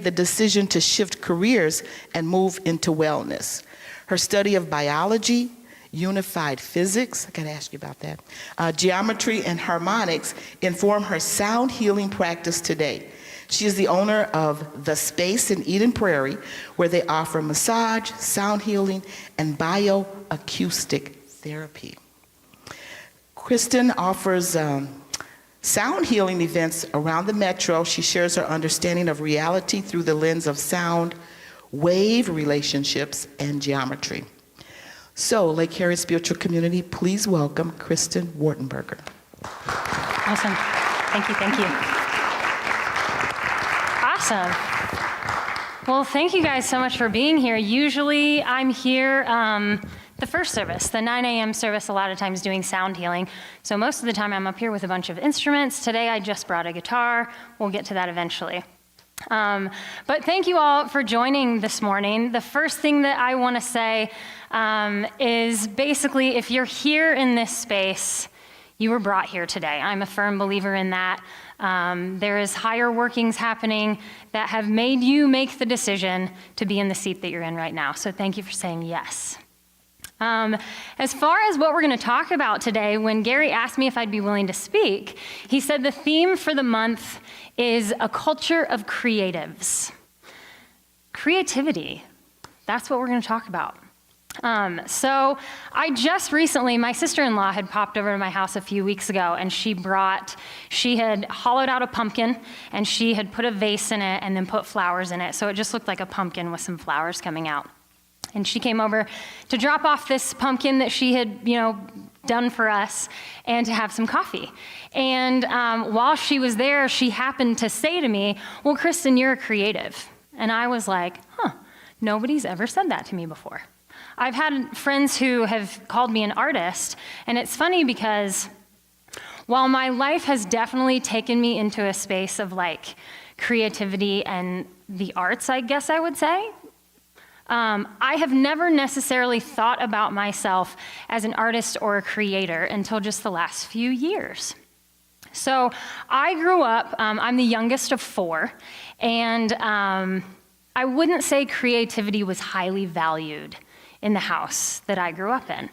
the decision to shift careers and move into wellness. Her study of biology, unified physics, I gotta ask you about that, geometry and harmonics inform her sound healing practice today. She is the owner of The Space in Eden Prairie, where they offer massage, sound healing, and bioacoustic therapy. Kristen offers sound healing events around the metro. She shares her understanding of reality through the lens of sound, wave relationships, and geometry. So, Lake Harriet Spiritual Community, please welcome Kristen Wertenberger. Awesome. Thank you, thank you. Awesome. Well, thank you guys so much for being here. Usually I'm here the first service, the 9 a.m. service, a lot of times doing sound healing. So most of the time I'm up here with a bunch of instruments. Today I just brought a guitar. We'll get to that eventually. But thank you all for joining this morning. The first thing that I want to say is basically, if you're here in this space, you were brought here today. I'm a firm believer in that. There is higher workings happening that have made you make the decision to be in the seat that you're in right now. So thank you for saying yes. As far as what we're going to talk about today, when Gary asked me if I'd be willing to speak, he said the theme for the month is a culture of creatives. Creativity, that's what we're going to talk about. So I just recently, my sister-in-law had popped over to my house a few weeks ago, and she had hollowed out a pumpkin, and she had put a vase in it and then put flowers in it. So it just looked like a pumpkin with some flowers coming out. And she came over to drop off this pumpkin that she had, done for us and to have some coffee. And while she was there, she happened to say to me, "Well, Kristen, you're a creative." And I was like, nobody's ever said that to me before. I've had friends who have called me an artist, and it's funny because while my life has definitely taken me into a space of creativity and the arts, I guess I would say, I have never necessarily thought about myself as an artist or a creator until just the last few years. So I grew up, I'm the youngest of 4, and I wouldn't say creativity was highly valued in the house that I grew up in.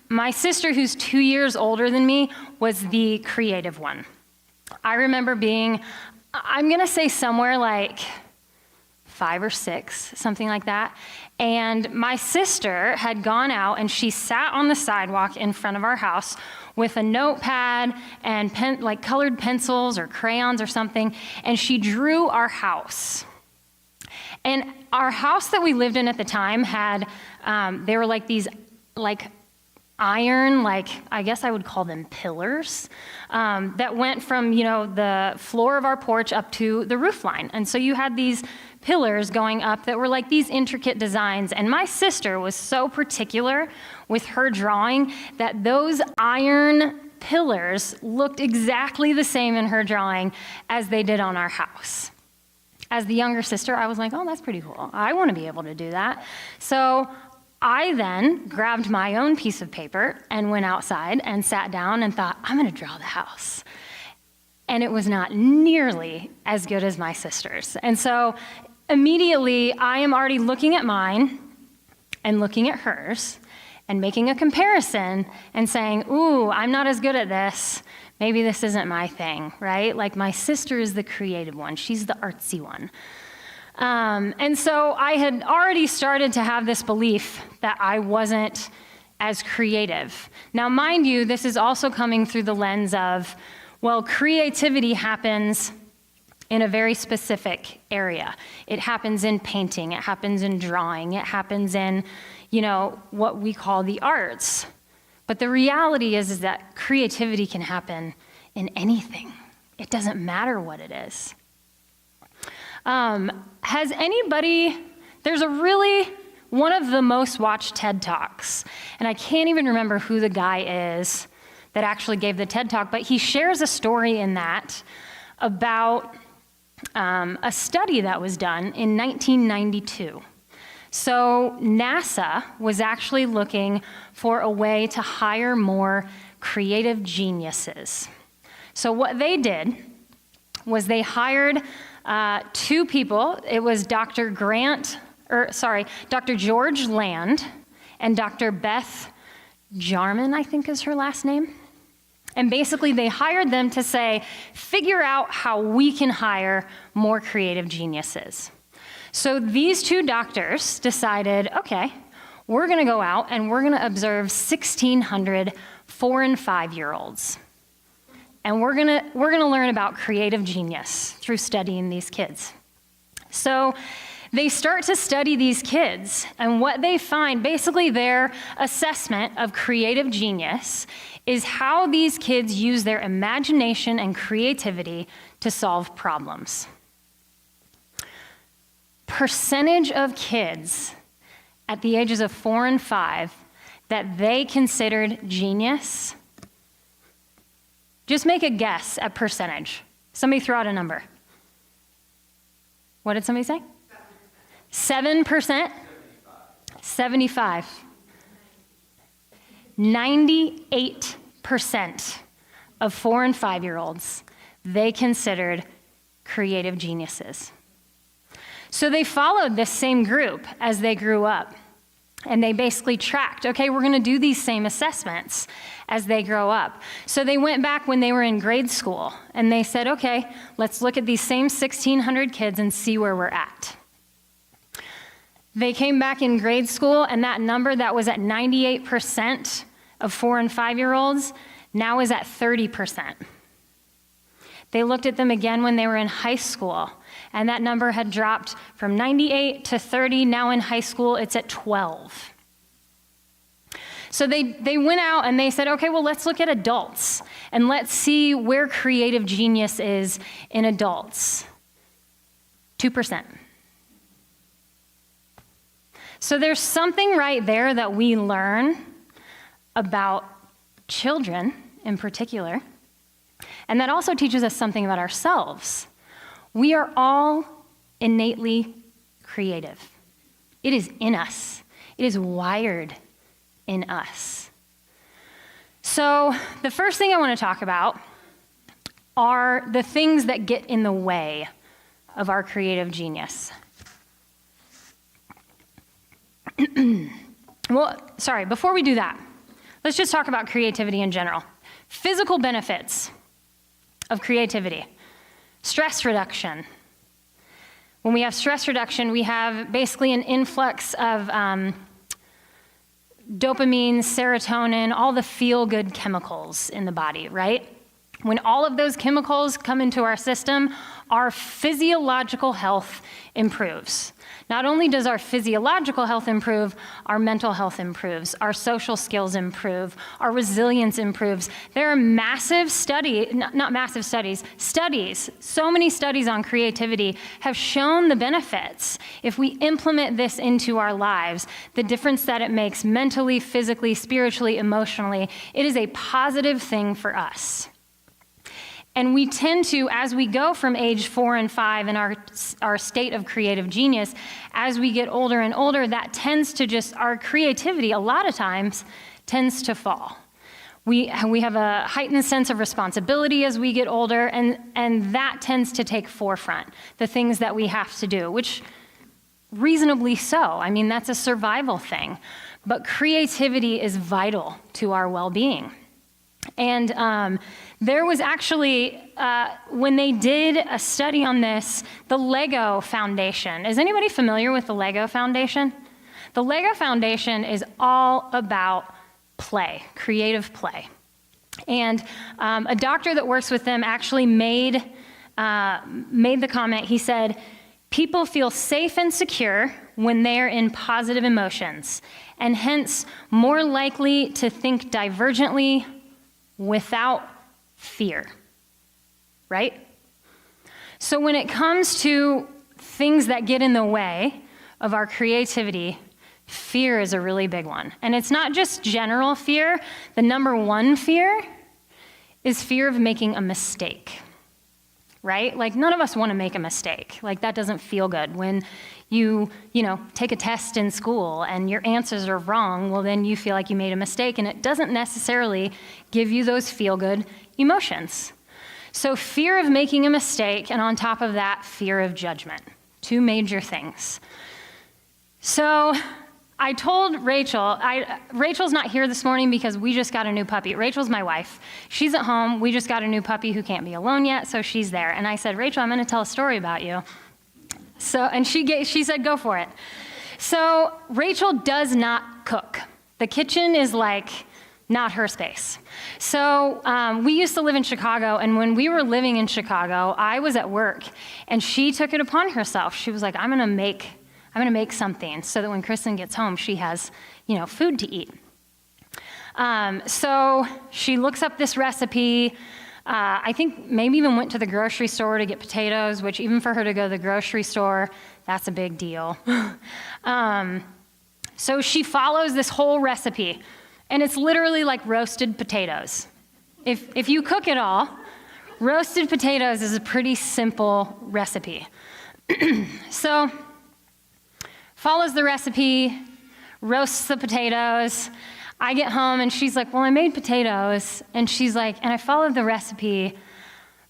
My sister, who's 2 years older than me, was the creative one. I remember being, I'm gonna say somewhere 5 or 6, something like that. And my sister had gone out and she sat on the sidewalk in front of our house with a notepad and colored pencils or crayons or something, and she drew our house. And our house that we lived in at the time had, they were these iron, I guess I would call them pillars, that went from, the floor of our porch up to the roof line. And so you had these pillars going up that were these intricate designs. And my sister was so particular with her drawing that those iron pillars looked exactly the same in her drawing as they did on our house. As the younger sister, I was like, oh, that's pretty cool. I want to be able to do that. So I then grabbed my own piece of paper and went outside and sat down and thought, I'm going to draw the house. And it was not nearly as good as my sister's. And so immediately I am already looking at mine and looking at hers and making a comparison and saying, ooh, I'm not as good at this. Maybe this isn't my thing, right? My sister is the creative one. She's the artsy one. And so I had already started to have this belief that I wasn't as creative. Now, mind you, this is also coming through the lens of, well, creativity happens in a very specific area. It happens in painting, it happens in drawing, it happens in, what we call the arts. But the reality is that creativity can happen in anything. It doesn't matter what it is. Has anybody, there's one of the most watched TED Talks, and I can't even remember who the guy is that actually gave the TED Talk, but he shares a story in that about a study that was done in 1992. So NASA was actually looking for a way to hire more creative geniuses. So what they did was they hired two people. It was Dr. George Land and Dr. Beth Jarman, I think is her last name. And basically they hired them to say, figure out how we can hire more creative geniuses. So these two doctors decided, okay, we're going to go out and we're going to observe 1,600 4- and 5-year-olds. And we're going to learn about creative genius through studying these kids. So they start to study these kids, and what they find, basically their assessment of creative genius, is how these kids use their imagination and creativity to solve problems. Percentage of kids at the ages of 4 and 5 that they considered genius. Just make a guess at percentage. Somebody throw out a number. What did somebody say? 7%? 75. 98% of 4 and 5-year-olds they considered creative geniuses. So they followed this same group as they grew up. And they basically tracked, okay, we're going to do these same assessments as they grow up. So they went back when they were in grade school, and they said, okay, let's look at these same 1,600 kids and see where we're at. They came back in grade school, and that number that was at 98% of 4 and 5-year-olds now is at 30%. They looked at them again when they were in high school, and that number had dropped from 98 to 30. Now in high school, it's at 12. So they went out and they said, okay, well, let's look at adults, and let's see where creative genius is in adults. 2%. So there's something right there that we learn about children in particular, and that also teaches us something about ourselves. We are all innately creative. It is in us. It is wired in us. So the first thing I want to talk about are the things that get in the way of our creative genius. Before we do that, let's just talk about creativity in general. Physical benefits of creativity. Stress reduction. When we have stress reduction, we have basically an influx of dopamine, serotonin, all the feel-good chemicals in the body, right? When all of those chemicals come into our system, our physiological health improves. Not only does our physiological health improve, our mental health improves, our social skills improve, our resilience improves. There are studies, so many studies on creativity have shown the benefits. If we implement this into our lives, the difference that it makes mentally, physically, spiritually, emotionally, it is a positive thing for us. And we tend to, as we go from age 4 and 5 in our state of creative genius, as we get older and older, that tends to our creativity a lot of times tends to fall. We have a heightened sense of responsibility as we get older, and that tends to take forefront, the things that we have to do, which reasonably so. I mean, that's a survival thing. But creativity is vital to our well-being. And there was actually, when they did a study on this, the Lego Foundation. Is anybody familiar with the Lego Foundation? The Lego Foundation is all about play, creative play. And a doctor that works with them actually made the comment. He said, people feel safe and secure when they're in positive emotions, and hence more likely to think divergently without fear, right? So when it comes to things that get in the way of our creativity, fear is a really big one. And it's not just general fear. The number one fear is fear of making a mistake, right? Like, none of us want to make a mistake. Like, that doesn't feel good. When you take a test in school and your answers are wrong, well, then you feel like you made a mistake, and it doesn't necessarily give you those feel-good emotions. So fear of making a mistake, and on top of that, fear of judgment. Two major things. So I told Rachel, Rachel's not here this morning because we just got a new puppy. Rachel's my wife. She's at home. We just got a new puppy who can't be alone yet, so she's there. And I said, Rachel, I'm going to tell a story about you. And she said, go for it. So Rachel does not cook. The kitchen is like not her space. So we used to live in Chicago, and when we were living in Chicago, I was at work, and she took it upon herself. She was like, I'm going to make something so that when Kristen gets home, she has, food to eat. So she looks up this recipe. I think maybe even went to the grocery store to get potatoes, which even for her to go to the grocery store, that's a big deal. So she follows this whole recipe, and it's literally like roasted potatoes. If you cook it all, roasted potatoes is a pretty simple recipe. So follows the recipe, roasts the potatoes. I get home and she's like, well, I made potatoes. And she's like, and I followed the recipe,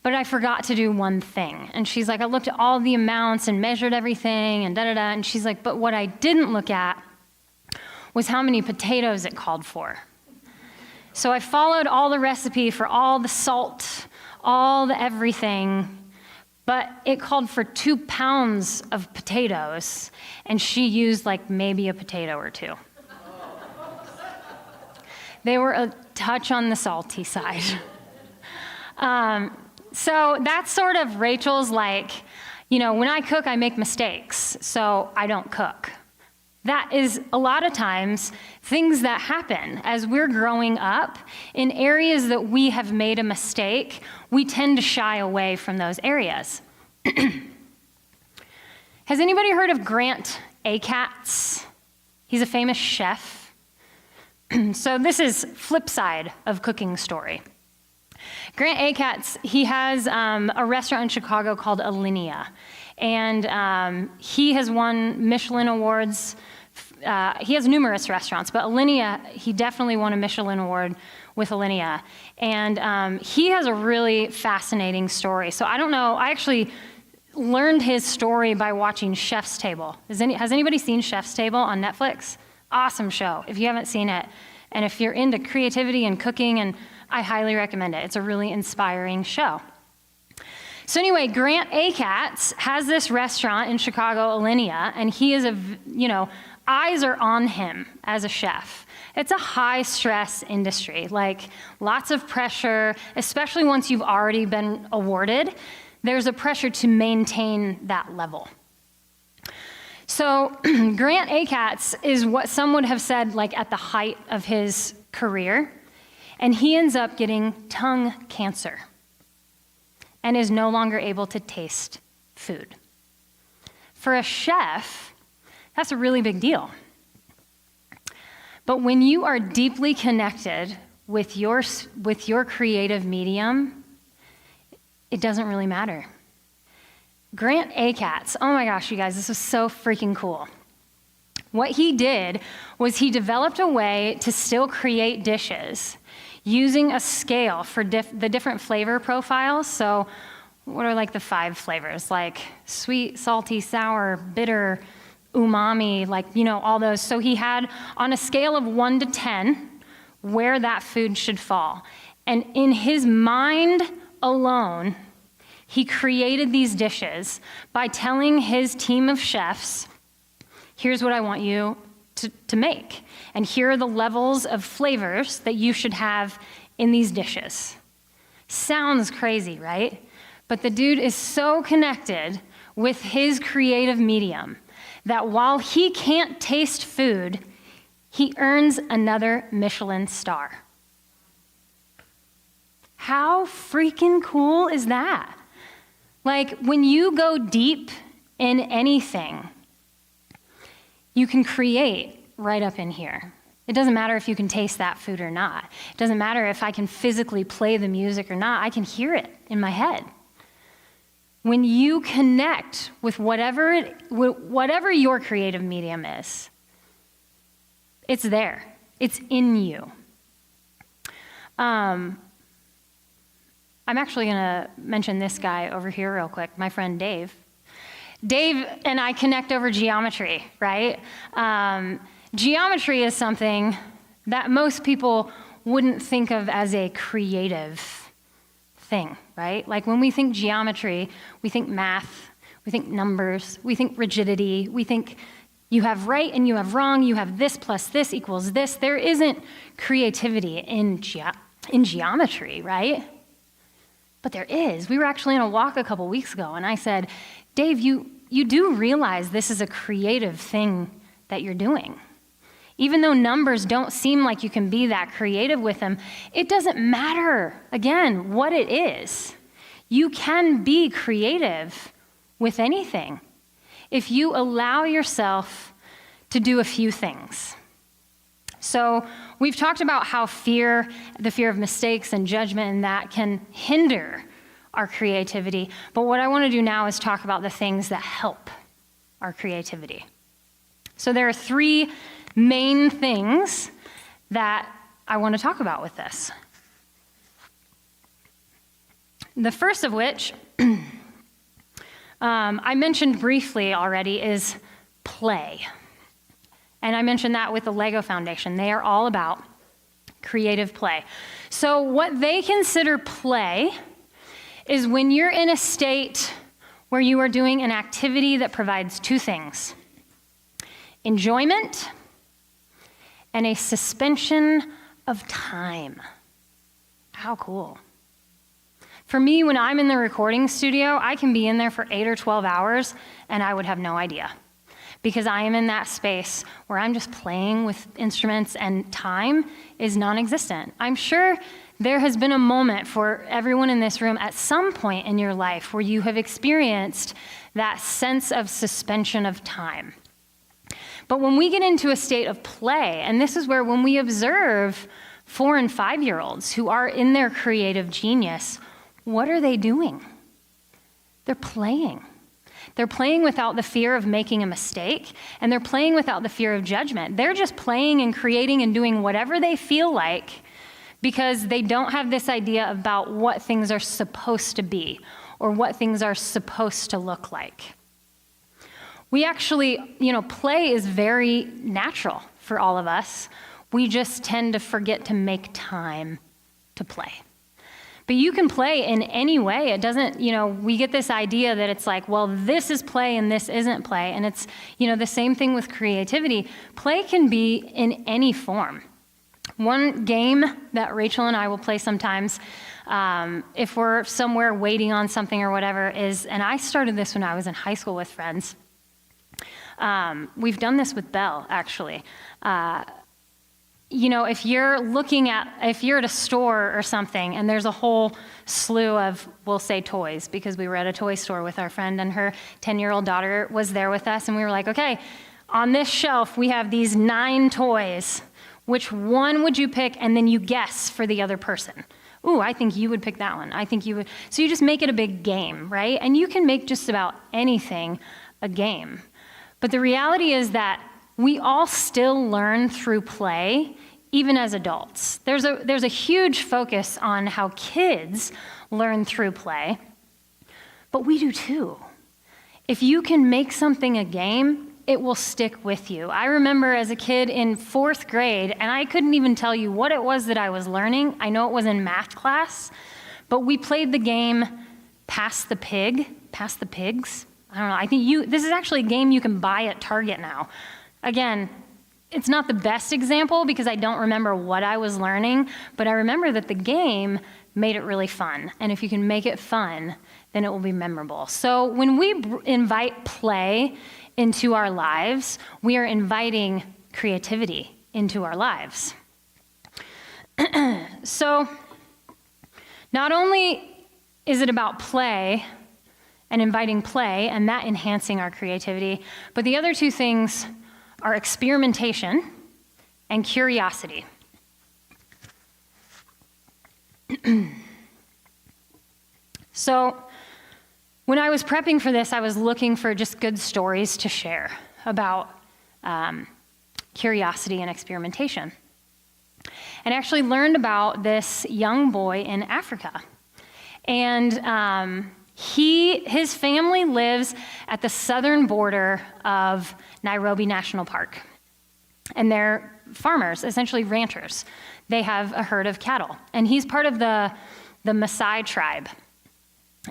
but I forgot to do one thing. And she's like, I looked at all the amounts and measured everything and da-da-da. And she's like, but what I didn't look at was how many potatoes it called for. So I followed all the recipe for all the salt, all the everything, but it called for 2 pounds of potatoes, and she used like maybe a potato or two. They were a touch on the salty side. So that's sort of Rachel's like, when I cook, I make mistakes, so I don't cook. That is a lot of times things that happen as we're growing up in areas that we have made a mistake. We tend to shy away from those areas. Has anybody heard of Grant Achatz? He's a famous chef. So this is flip side of cooking story. Grant Achatz, he has a restaurant in Chicago called Alinea, and he has won Michelin awards. He has numerous restaurants, but Alinea, he definitely won a Michelin award with Alinea, and he has a really fascinating story. So I don't know, I actually learned his story by watching Chef's Table. Has anybody seen Chef's Table on Netflix? Awesome show, if you haven't seen it. And if you're into creativity and cooking, and I highly recommend it. It's a really inspiring show. So anyway, Grant Achatz has this restaurant in Chicago, Alinea, and he is eyes are on him as a chef. It's a high stress industry, like lots of pressure, especially once you've already been awarded. There's a pressure to maintain that level. So Grant Achatz is what some would have said like at the height of his career, and he ends up getting tongue cancer and is no longer able to taste food. For a chef, that's a really big deal. But when you are deeply connected with your creative medium, it doesn't really matter. Grant Achatz, oh my gosh, you guys, this was so freaking cool. What he did was he developed a way to still create dishes using a scale for the different flavor profiles. So what are like the 5 flavors? Like sweet, salty, sour, bitter, umami, all those. So he had on a scale of 1 to 10 where that food should fall. And in his mind alone, he created these dishes by telling his team of chefs, here's what I want you to make. And here are the levels of flavors that you should have in these dishes. Sounds crazy, right? But the dude is so connected with his creative medium that while he can't taste food, he earns another Michelin star. How freaking cool is that? Like, when you go deep in anything, you can create right up in here. It doesn't matter if you can taste that food or not. It doesn't matter if I can physically play the music or not. I can hear it in my head. When you connect with whatever your creative medium is, it's there. It's in you. I'm actually going to mention this guy over here real quick, my friend Dave. Dave and I connect over geometry, right? Geometry is something that most people wouldn't think of as a creative thing, right? Like when we think geometry, we think math, we think numbers, we think rigidity, we think you have right and you have wrong, you have this plus this equals this. There isn't creativity in geometry, right? But there is. We were actually on a walk a couple weeks ago, and I said, Dave, you do realize this is a creative thing that you're doing. Even though numbers don't seem like you can be that creative with them, it doesn't matter, again, what it is. You can be creative with anything if you allow yourself to do a few things. So we've talked about how the fear of mistakes and judgment and that can hinder our creativity. But what I want to do now is talk about the things that help our creativity. So there are three main things that I want to talk about with this. The first of which, I mentioned briefly already, is play. And I mentioned that with the Lego Foundation. They are all about creative play. So what they consider play is when you're in a state where you are doing an activity that provides two things: enjoyment and a suspension of time. How cool. For me, when I'm in the recording studio, I can be in there for 8 or 12 hours and I would have no idea, because I am in that space where I'm just playing with instruments and time is non-existent. I'm sure there has been a moment for everyone in this room at some point in your life where you have experienced that sense of suspension of time. But when we get into a state of play, and this is where when we observe 4 and 5-year-olds who are in their creative genius, what are they doing? They're playing. They're playing without the fear of making a mistake, and they're playing without the fear of judgment. They're just playing and creating and doing whatever they feel like because they don't have this idea about what things are supposed to be or what things are supposed to look like. We actually, play is very natural for all of us. We just tend to forget to make time to play. But you can play in any way. It doesn't, we get this idea that it's like, well, this is play and this isn't play. And it's, the same thing with creativity. Play can be in any form. One game that Rachel and I will play sometimes, if we're somewhere waiting on something or whatever, is, and I started this when I was in high school with friends. We've done this with Belle, actually. If you're at a store or something and there's a whole slew of, we'll say toys, because we were at a toy store with our friend and her 10-year-old daughter was there with us, and we were like, okay, on this shelf we have these 9 toys. Which one would you pick? And then you guess for the other person. Ooh, I think you would pick that one. I think you would. So you just make it a big game, right? And you can make just about anything a game. But the reality is that we all still learn through play, even as adults. There's a huge focus on how kids learn through play, but we do too. If you can make something a game, it will stick with you. I remember as a kid in 4th grade, and I couldn't even tell you what it was that I was learning. I know it was in math class, but we played the game Pass the Pigs. I don't know, I think this is actually a game you can buy at Target now. Again, it's not the best example because I don't remember what I was learning, but I remember that the game made it really fun. And if you can make it fun, then it will be memorable. So when we invite play into our lives, we are inviting creativity into our lives. So not only is it about play and inviting play and that enhancing our creativity, but the other two things are experimentation and curiosity. So when I was prepping for this, I was looking for just good stories to share about curiosity and experimentation. And I actually learned about this young boy in Africa. And his family lives at the southern border of Nairobi National Park. And they're farmers, essentially ranchers. They have a herd of cattle. And he's part of the Maasai tribe.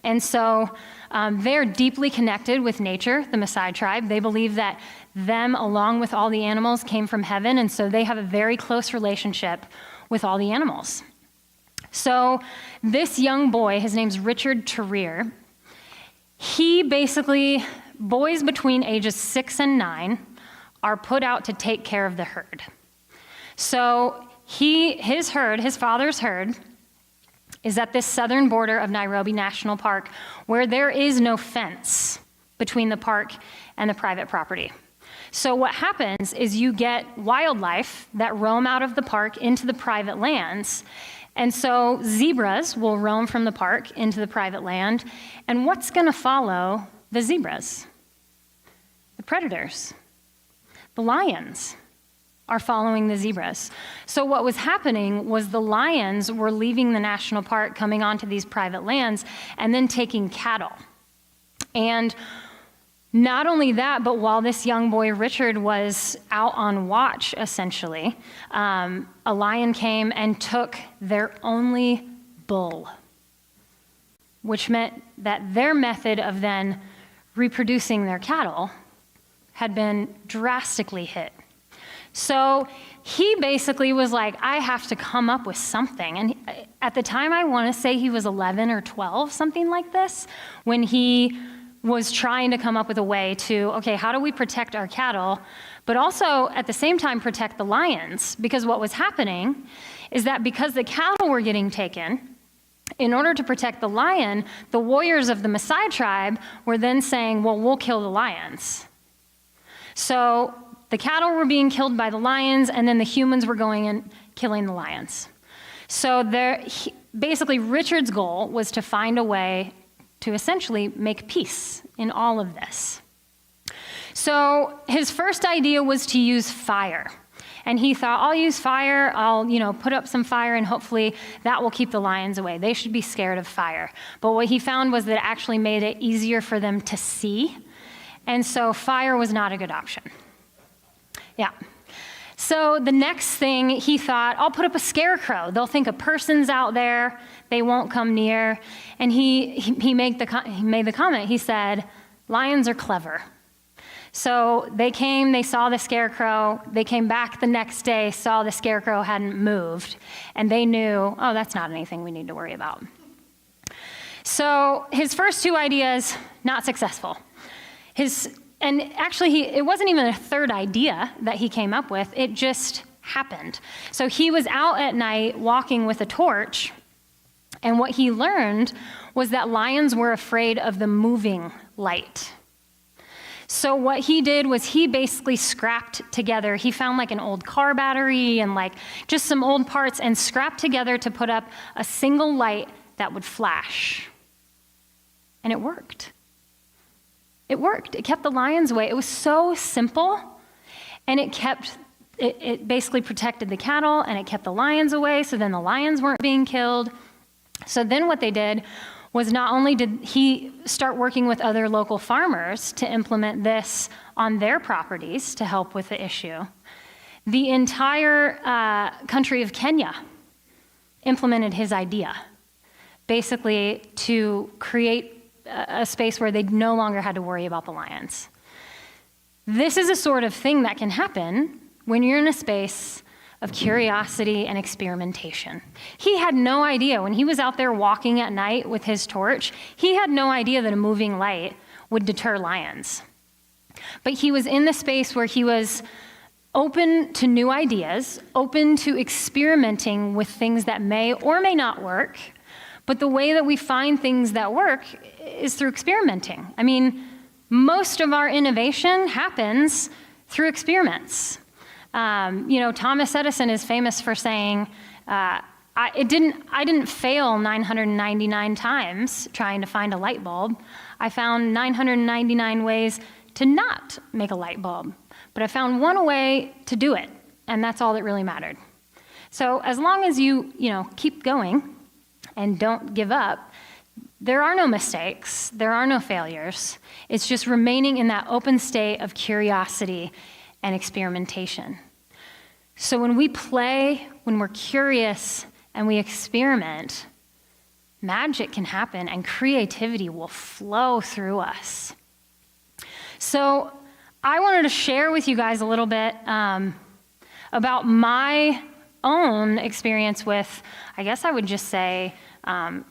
And so they're deeply connected with nature, the Maasai tribe. They believe that them, along with all the animals, came from heaven, and so they have a very close relationship with all the animals. So this young boy, his name's Richard Terrier, he basically, boys between ages 6 and 9 are put out to take care of the herd. So his father's herd, is at this southern border of Nairobi National Park, where there is no fence between the park and the private property. So what happens is you get wildlife that roam out of the park into the private lands. And so zebras will roam from the park into the private land. And what's going to follow the zebras? The predators, the lions, are following the zebras. So what was happening was the lions were leaving the national park, coming onto these private lands, and then taking cattle. And not only that, but while this young boy, Richard, was out on watch, essentially, a lion came and took their only bull, which meant that their method of then reproducing their cattle had been drastically hit. So he basically was like, I have to come up with something. And at the time, I want to say he was 11 or 12, something like this, when he was trying to come up with a way to, okay, how do we protect our cattle, but also at the same time protect the lions? Because what was happening is that because the cattle were getting taken, in order to protect the lion, the warriors of the Maasai tribe were then saying, well, we'll kill the lions. So the cattle were being killed by the lions, and then the humans were going and killing the lions. So basically, Richard's goal was to find a way to essentially make peace in all of this. So his first idea was to use fire. And he thought, I'll use fire, I'll put up some fire, and hopefully that will keep the lions away. They should be scared of fire. But what he found was that it actually made it easier for them to see. And so fire was not a good option. Yeah. So the next thing he thought, I'll put up a scarecrow. They'll think a person's out there. They won't come near. And he made the comment. He said, lions are clever. So they came, they saw the scarecrow. They came back the next day, saw the scarecrow hadn't moved. And they knew, oh, that's not anything we need to worry about. So his first two ideas, not successful. And actually, it wasn't even a third idea that he came up with. It just happened. So he was out at night walking with a torch, and what he learned was that lions were afraid of the moving light. So what he did was he basically scrapped together. He found like an old car battery and like just some old parts and scrapped together to put up a single light that would flash. And it worked. It worked. It kept the lions away. It was so simple, and it basically protected the cattle, and it kept the lions away, so then the lions weren't being killed. So then what they did was not only did he start working with other local farmers to implement this on their properties to help with the issue, the entire country of Kenya implemented his idea, basically to create a space where they no longer had to worry about the lions. This is a sort of thing that can happen when you're in a space of curiosity and experimentation. He had no idea, when he was out there walking at night with his torch, he had no idea that a moving light would deter lions. But he was in the space where he was open to new ideas, open to experimenting with things that may or may not work. But the way that we find things that work is through experimenting. I mean, most of our innovation happens through experiments. Thomas Edison is famous for saying, I didn't fail 999 times trying to find a light bulb. I found 999 ways to not make a light bulb. But I found one way to do it, and that's all that really mattered. So as long as you keep going and don't give up, there are no mistakes, there are no failures. It's just remaining in that open state of curiosity and experimentation. So when we play, when we're curious and we experiment, magic can happen and creativity will flow through us. So I wanted to share with you guys a little bit about my own experience with, I guess I would just say,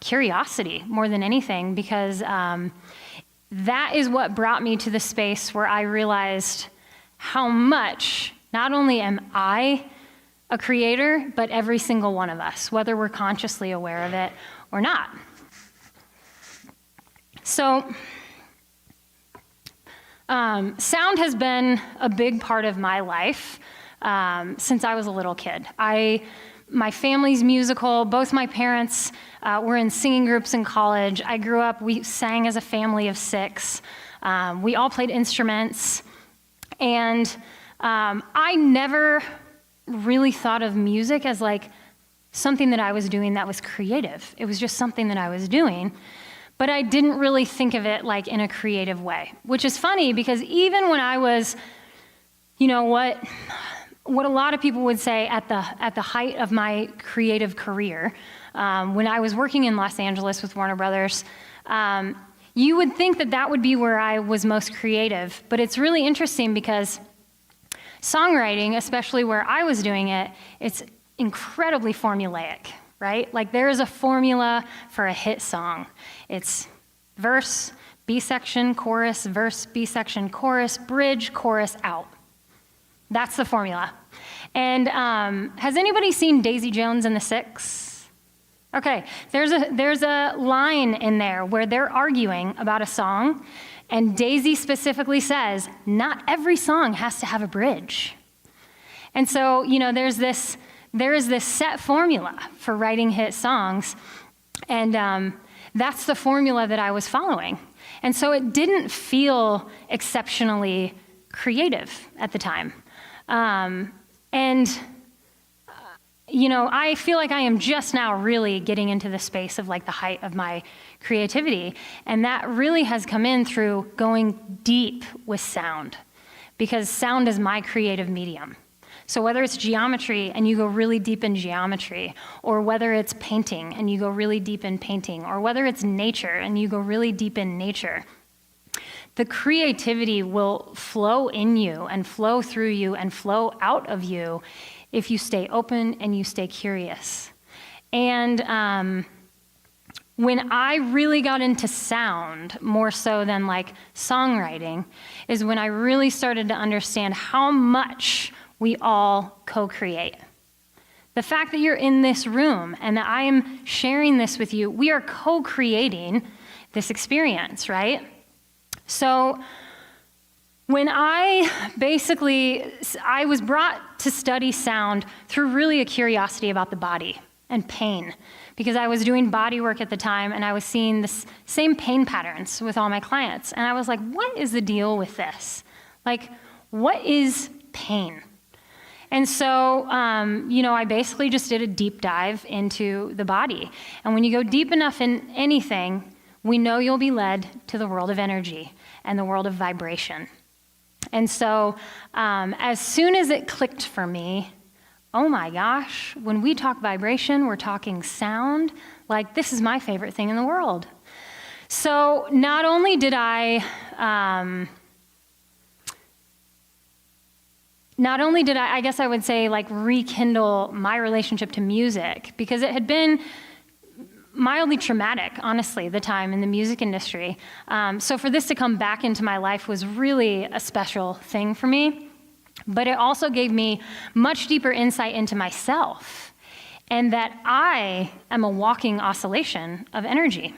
curiosity more than anything, because that is what brought me to the space where I realized how much, not only am I a creator, but every single one of us, whether we're consciously aware of it or not. So, sound has been a big part of my life since I was a little kid. My family's musical. Both my parents were in singing groups in college. I grew up, we sang as a family of 6. We all played instruments. And I never really thought of music as like something that I was doing that was creative. It was just something that I was doing. But I didn't really think of it like in a creative way, which is funny because even when I was, what a lot of people would say at the height of my creative career, when I was working in Los Angeles with Warner Brothers, you would think that would be where I was most creative. But it's really interesting because songwriting, especially where I was doing it, it's incredibly formulaic, right? Like there is a formula for a hit song. It's verse, B-section, chorus, verse, B-section, chorus, bridge, chorus, out. That's the formula. And has anybody seen Daisy Jones and the Six? Okay, there's a line in there where they're arguing about a song, and Daisy specifically says, not every song has to have a bridge. And so, there is this set formula for writing hit songs, and that's the formula that I was following. And so it didn't feel exceptionally creative at the time. I feel like I am just now really getting into the space of like the height of my creativity. And that really has come in through going deep with sound, because sound is my creative medium. So whether it's geometry and you go really deep in geometry, or whether it's painting and you go really deep in painting, or whether it's nature and you go really deep in nature, the creativity will flow in you and flow through you and flow out of you if you stay open and you stay curious. And when I really got into sound, more so than like songwriting, is when I really started to understand how much we all co-create. The fact that you're in this room and that I am sharing this with you, we are co-creating this experience, right? So when I was brought to study sound through really a curiosity about the body and pain, because I was doing body work at the time and I was seeing the same pain patterns with all my clients. And I was like, what is the deal with this? Like, what is pain? And so, I basically just did a deep dive into the body. And when you go deep enough in anything, we know you'll be led to the world of energy and the world of vibration. And so as soon as it clicked for me, oh my gosh, when we talk vibration, we're talking sound, like this is my favorite thing in the world. So not only did I guess I would say, like, rekindle my relationship to music, because it had been mildly traumatic, honestly, the time in the music industry. So for this to come back into my life was really a special thing for me. But it also gave me much deeper insight into myself, and that I am a walking oscillation of energy.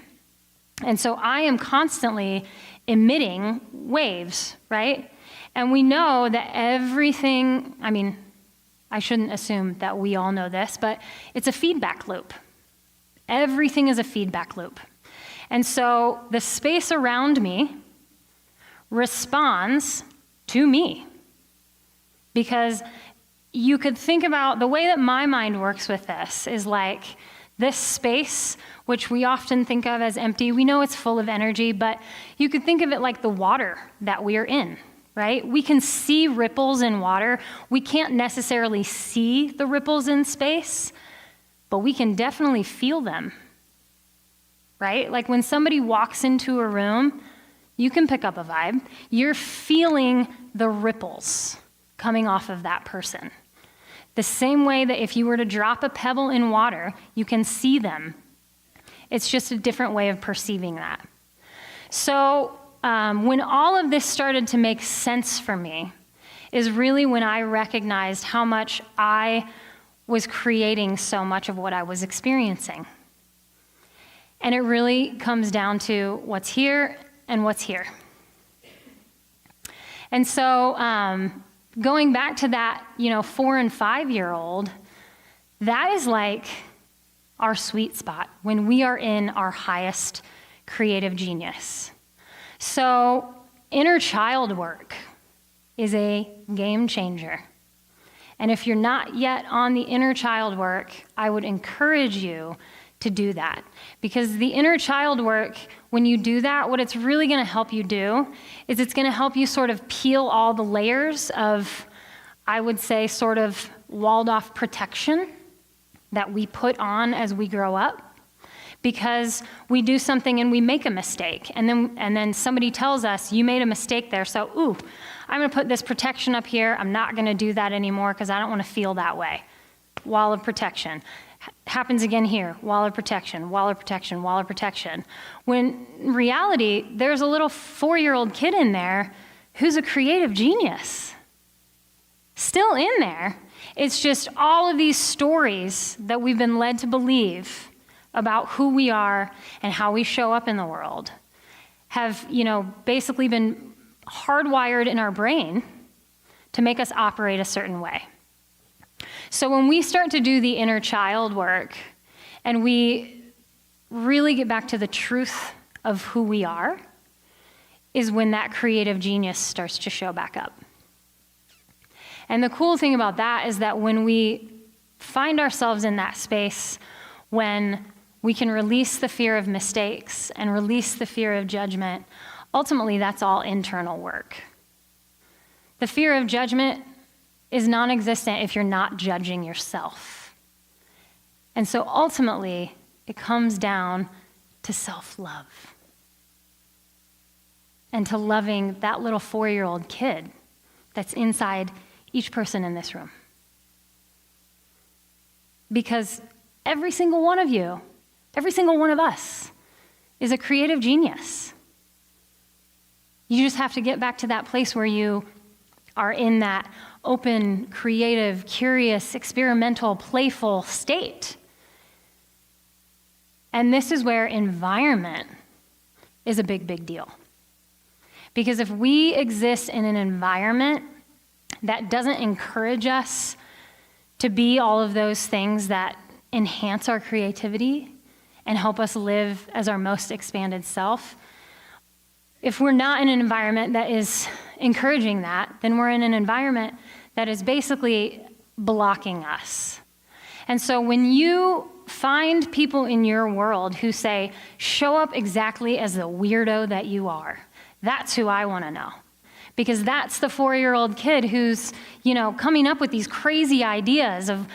And so I am constantly emitting waves, right? And we know that everything, I shouldn't assume that we all know this, but it's a feedback loop. Everything is a feedback loop. And so the space around me responds to me. Because you could think about the way that my mind works with this is like This space, which we often think of as empty, we know it's full of energy, but you could think of it like the water that we are in, right? We can see ripples in water. We can't necessarily see the ripples in space, but we can definitely feel them, right? Like when somebody walks into a room, you can pick up a vibe. You're feeling the ripples coming off of that person. The same way that if you were to drop a pebble in water, you can see them. It's just a different way of perceiving that. So when all of this started to make sense for me is really when I recognized how much I was creating so much of what I was experiencing. And it really comes down to what's here and what's here. And so going back to that, 4 and 5-year-old, that is like our sweet spot when we are in our highest creative genius. So inner child work is a game changer. And if you're not yet on the inner child work, I would encourage you to do that. Because the inner child work, when you do that, what it's really going to help you do is it's going to help you sort of peel all the layers of, I would say, sort of walled off protection that we put on as we grow up. Because we do something and we make a mistake. And then somebody tells us, you made a mistake there, so I'm going to put this protection up here. I'm not going to do that anymore because I don't want to feel that way. Wall of protection. Happens again here. Wall of protection, wall of protection, wall of protection. When in reality, there's a little 4-year-old kid in there who's a creative genius. Still in there. It's just all of these stories that we've been led to believe about who we are and how we show up in the world have, basically been hardwired in our brain to make us operate a certain way. So when we start to do the inner child work and we really get back to the truth of who we are, is when that creative genius starts to show back up. And the cool thing about that is that when we find ourselves in that space, when we can release the fear of mistakes and release the fear of judgment, ultimately that's all internal work. The fear of judgment is non-existent if you're not judging yourself. And so ultimately, it comes down to self-love and to loving that little 4-year-old kid that's inside each person in this room. Because every single one of you, every single one of us is a creative genius. You just have to get back to that place where you are in that open, creative, curious, experimental, playful state. And this is where environment is a big, big deal. Because if we exist in an environment that doesn't encourage us to be all of those things that enhance our creativity and help us live as our most expanded self, if we're not in an environment that is encouraging that, then we're in an environment that is basically blocking us. And so when you find people in your world who say, show up exactly as the weirdo that you are, that's who I want to know. Because that's the 4-year-old kid who's, coming up with these crazy ideas of,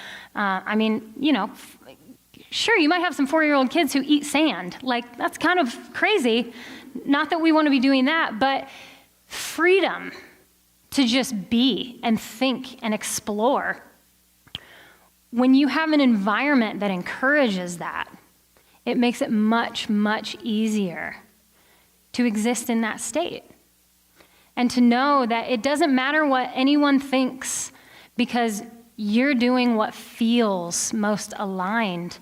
sure, you might have some 4-year-old kids who eat sand. Like, that's kind of crazy. Not that we want to be doing that, but freedom to just be and think and explore. When you have an environment that encourages that, it makes it much, much easier to exist in that state. And to know that it doesn't matter what anyone thinks because you're doing what feels most aligned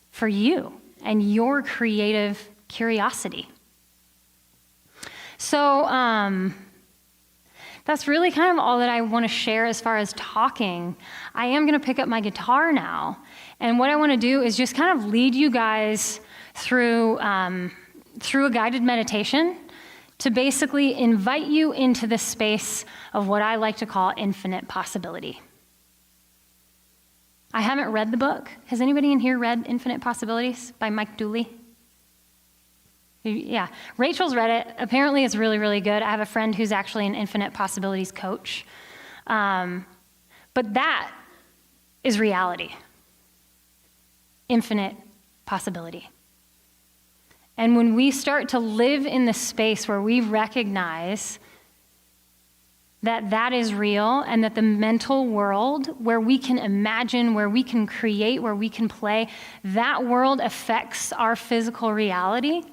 for you and your creative curiosity. So that's really kind of all that I want to share as far as talking. I am going to pick up my guitar now. And what I want to do is just kind of lead you guys through a guided meditation to basically invite you into the space of what I like to call infinite possibility. I haven't read the book. Has anybody in here read Infinite Possibilities by Mike Dooley? Yeah, Rachel's read it. Apparently it's really, really good. I have a friend who's actually an Infinite Possibilities coach. But that is reality. Infinite possibility. And when we start to live in the space where we recognize that that is real and that the mental world where we can imagine, where we can create, where we can play, that world affects our physical reality.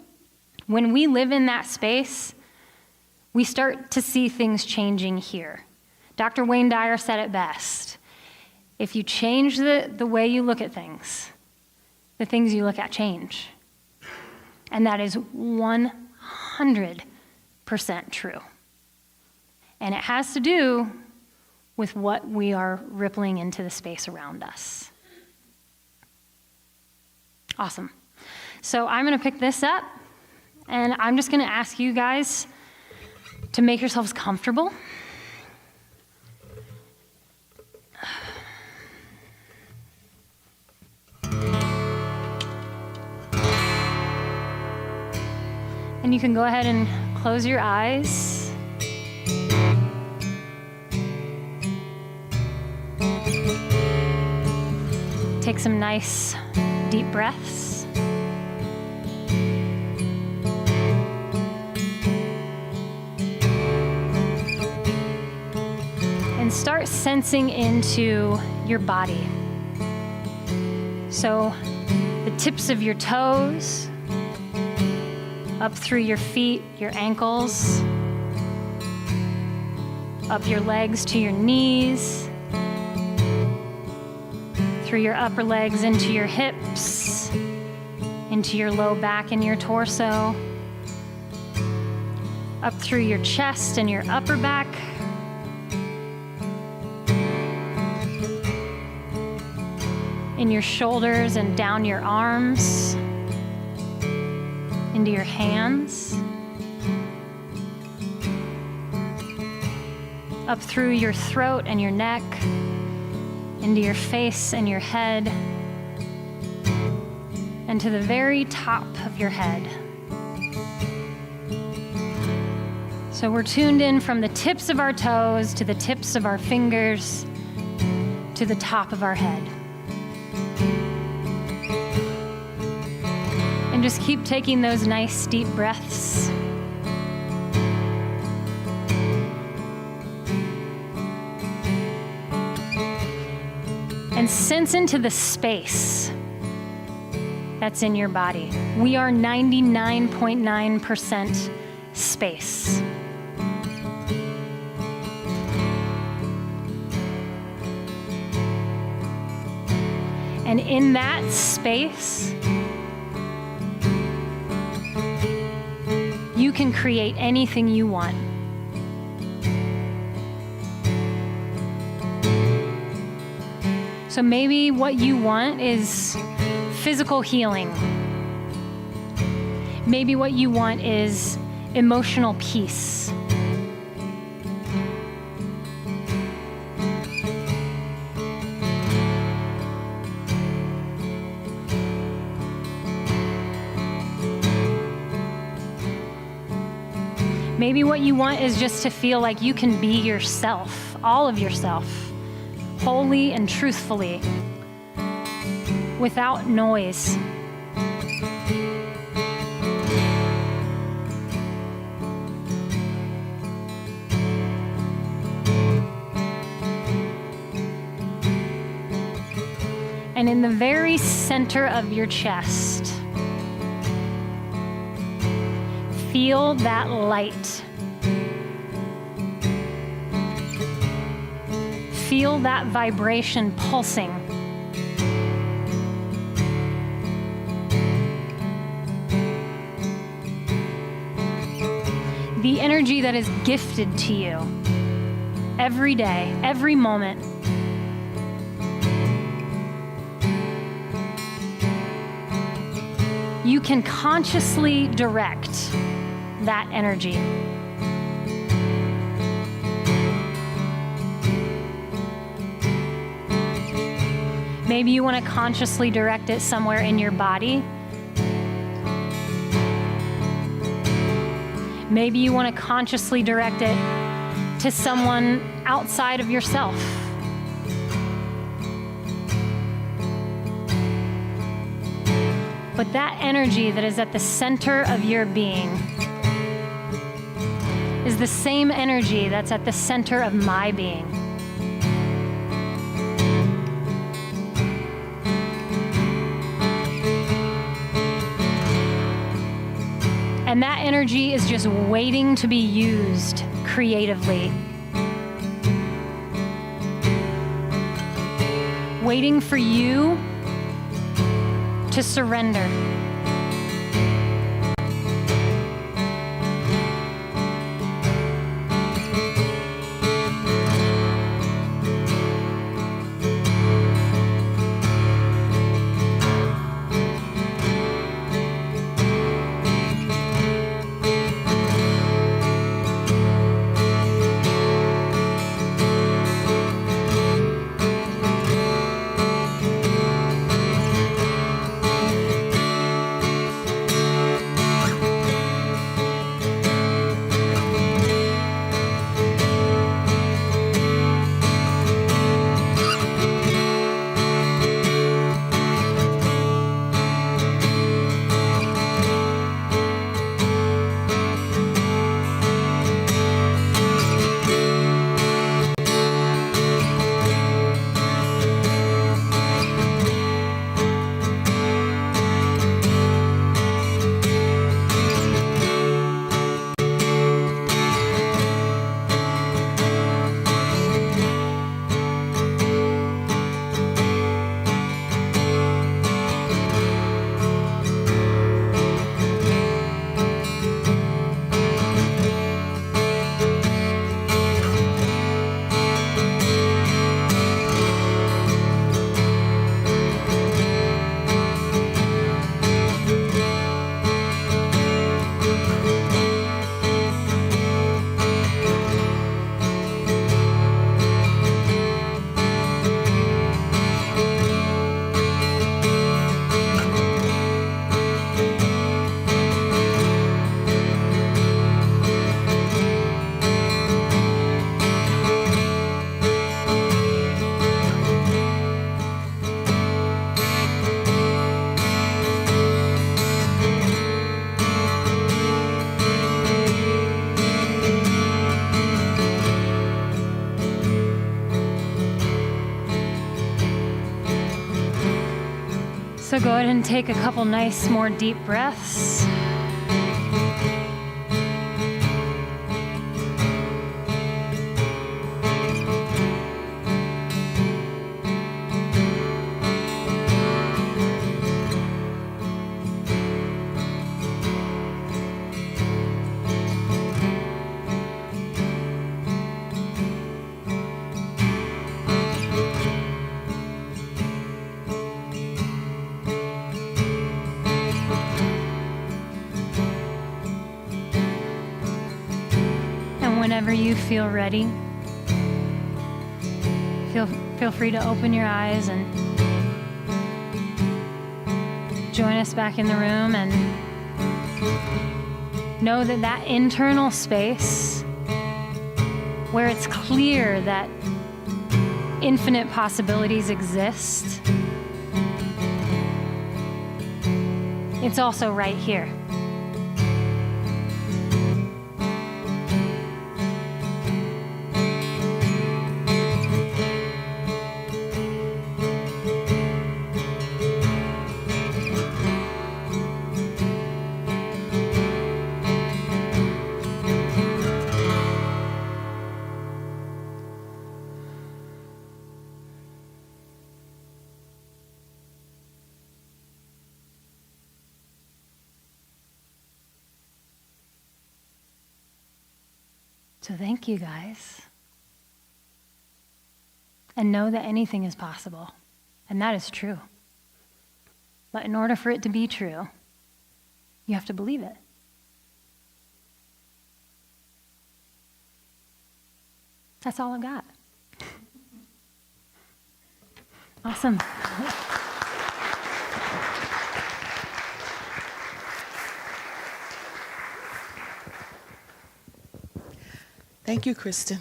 When we live in that space, we start to see things changing here. Dr. Wayne Dyer said it best. If you change the way you look at things, the things you look at change. And that is 100% true. And it has to do with what we are rippling into the space around us. Awesome. So I'm going to pick this up, and I'm just going to ask you guys to make yourselves comfortable. And you can go ahead and close your eyes. Take some nice deep breaths. And start sensing into your body. So the tips of your toes, up through your feet, your ankles, up your legs to your knees, through your upper legs into your hips, into your low back and your torso, up through your chest and your upper back, in your shoulders and down your arms, into your hands, up through your throat and your neck, into your face and your head, and to the very top of your head. So we're tuned in from the tips of our toes to the tips of our fingers to the top of our head. And just keep taking those nice deep breaths. And sense into the space that's in your body. We are 99.9% space. And in that space, you can create anything you want. So maybe what you want is physical healing. Maybe what you want is emotional peace. Maybe what you want is just to feel like you can be yourself, all of yourself, wholly and truthfully, without noise. And in the very center of your chest, feel that light. Feel that vibration pulsing. The energy that is gifted to you every day, every moment. You can consciously direct that energy. Maybe you want to consciously direct it somewhere in your body. Maybe you want to consciously direct it to someone outside of yourself. But that energy that is at the center of your being is the same energy that's at the center of my being. And that energy is just waiting to be used creatively. Waiting for you to surrender. So go ahead and take a couple nice, more deep breaths. Whenever you feel ready, feel free to open your eyes and join us back in the room, and know that that internal space where it's clear that infinite possibilities exist, it's also right here. So thank you, guys. And know that anything is possible. And that is true. But in order for it to be true, you have to believe it. That's all I've got. Awesome. Thank you, Kristen.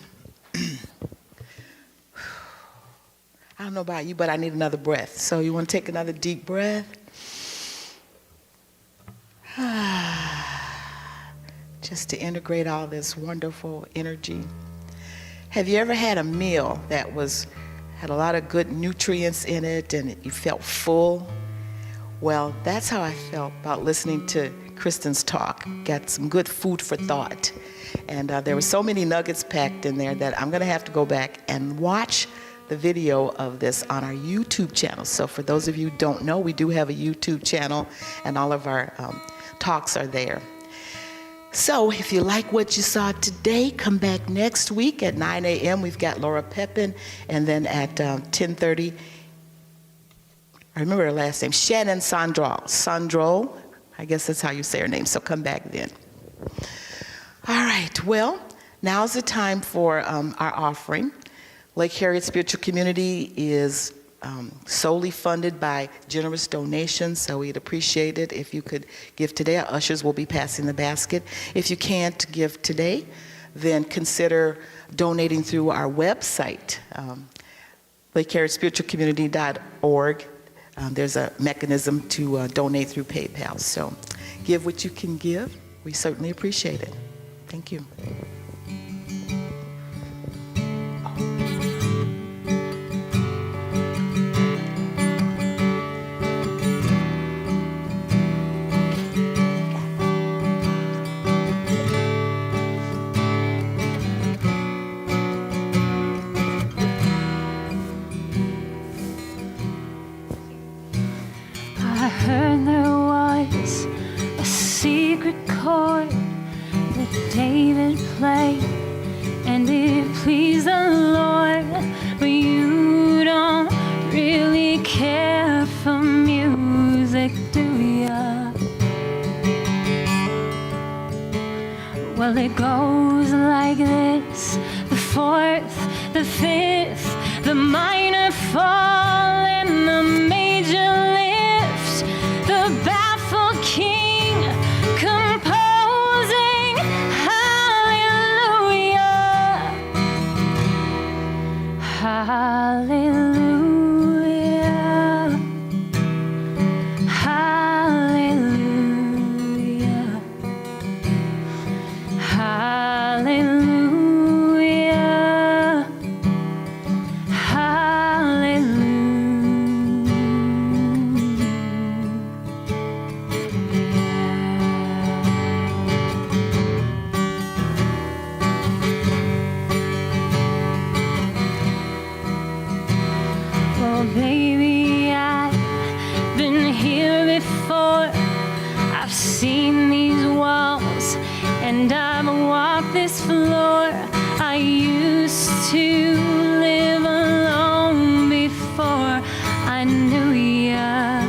I don't know about you, but I need another breath. So you want to take another deep breath? Just to integrate all this wonderful energy. Have you ever had a meal that had a lot of good nutrients in it and you felt full? Well, that's how I felt about listening to Kristen's talk. Got some good food for thought. And there were so many nuggets packed in there that I'm going to have to go back and watch the video of this on our YouTube channel. So for those of you who don't know, we do have a YouTube channel, and all of our talks are there. So if you like what you saw today, come back next week at 9 a.m. We've got Laura Pepin, and then at 10:30, I remember her last name, Shannon Sandro, I guess that's how you say her name, so come back then. All right, well, now's the time for our offering. Lake Harriet Spiritual Community is solely funded by generous donations, so we'd appreciate it if you could give today. Our ushers will be passing the basket. If you can't give today, then consider donating through our website, LakeHarrietSpiritualCommunity.org. There's a mechanism to donate through PayPal, so give what you can give. We certainly appreciate it. Thank you. I heard there was a secret chord that David played, and it pleased the Lord. But you don't really care for music, do ya? Well, it goes like this: the fourth, the fifth, the minor fall, and the major lift. The baffled king composing hallelujah, hallelujah, hallelujah, hallelujah, hallelujah. Well, baby, I've been here before. I've seen these walls, and I've walked this floor. I used to live alone before I knew ya.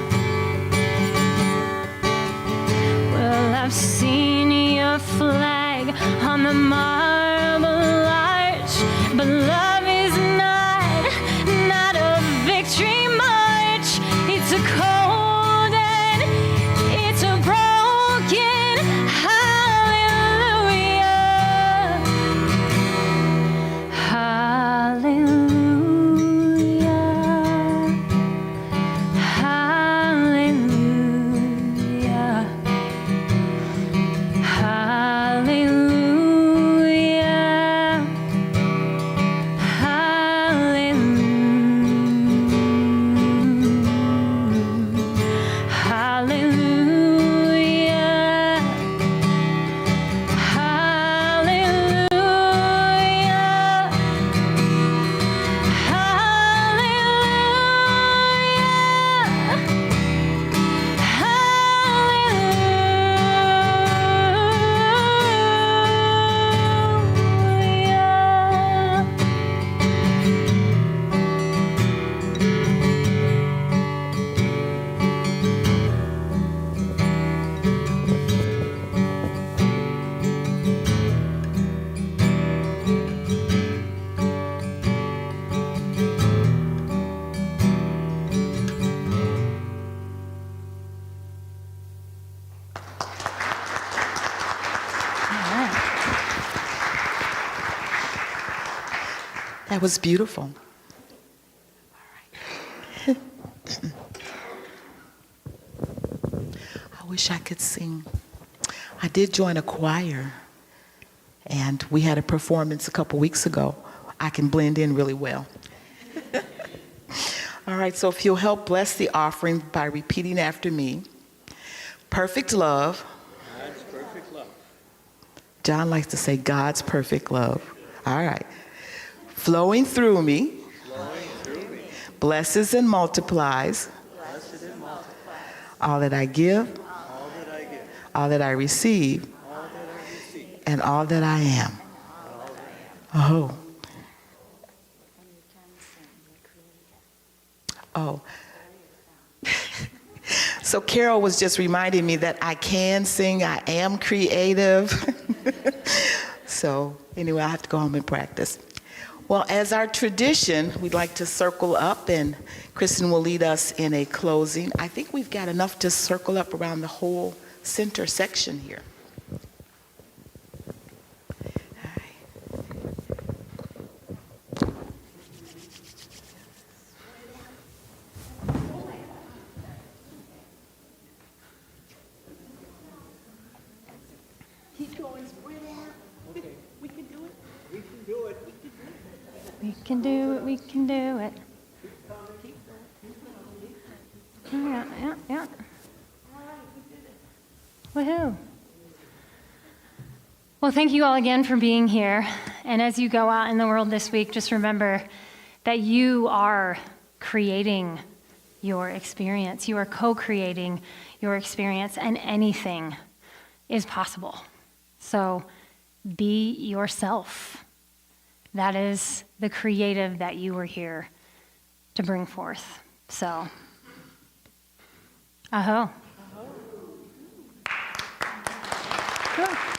Well, I've seen your flag on the marble arch, but love is not a victory march. That was beautiful. All right. I wish I could sing. I did join a choir, and we had a performance a couple weeks ago. I can blend in really well. All right, so if you'll help bless the offering by repeating after me. Perfect love. God's perfect love. John likes to say God's perfect love. All right. Flowing through me. Flowing through me. Blesses and multiplies. Blessed and multiplied. All that I give. All that I give. All that I receive. All that I receive. And all that I am. All that I am. Oh. Oh. So Carol was just reminding me that I can sing, I am creative. So anyway, I have to go home and practice. Well, as our tradition, we'd like to circle up, and Kristen will lead us in a closing. I think we've got enough to circle up around the whole center section here. We can do it, we can do it. Yeah, yeah, yeah. Woohoo. Well, thank you all again for being here. And as you go out in the world this week, just remember that you are creating your experience. You are co-creating your experience, and anything is possible. So be yourself. That is the creative that you were here to bring forth. So, aho. Cool.